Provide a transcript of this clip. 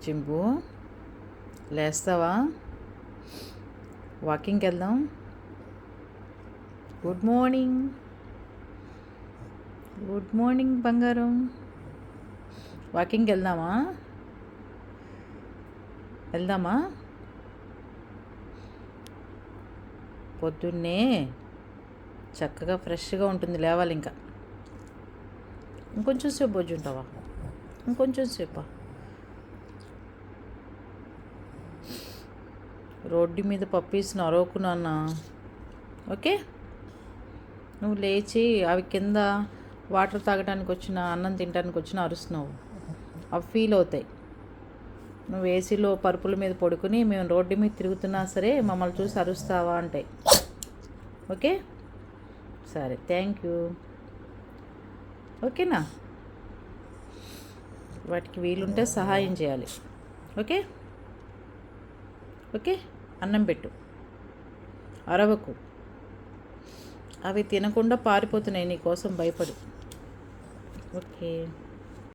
చింపు లేస్తావా? వాకింగ్కి వెళ్దాం. Good morning. Good morning బంగారం. వాకింగ్కి వెళ్దామా? పొద్దున్నే చక్కగా ఫ్రెష్గా ఉంటుంది. లేవాలి ఇంకా. ఇంకొంచెం సేపు బొజ్జుంటావా? ఇంకొంచెం సేపా? రోడ్డు మీద పప్పీస్ని అరవకు నాన్న. ఓకే, నువ్వు లేచి అవి కింద వాటర్ తాగడానికి వచ్చిన, అన్నం తినడానికి వచ్చిన అరుస్తున్నావు. అవి ఫీల్ అవుతాయి. నువ్వు ఏసీలో పరుపుల మీద పడుకుని మేము రోడ్డు మీద తిరుగుతున్నా సరే మమ్మల్ని చూసి అరుస్తావా అంటాయి. ఓకే, సరే, థ్యాంక్ యూ. ఓకేనా? వాటికి వీలుంటే సహాయం చేయాలి. ఓకే ఓకే, అన్నం పెట్టు, అరవకు. అవి తినకుండా పారిపోతున్నాయి నీ కోసం భయపడి. ఓకే.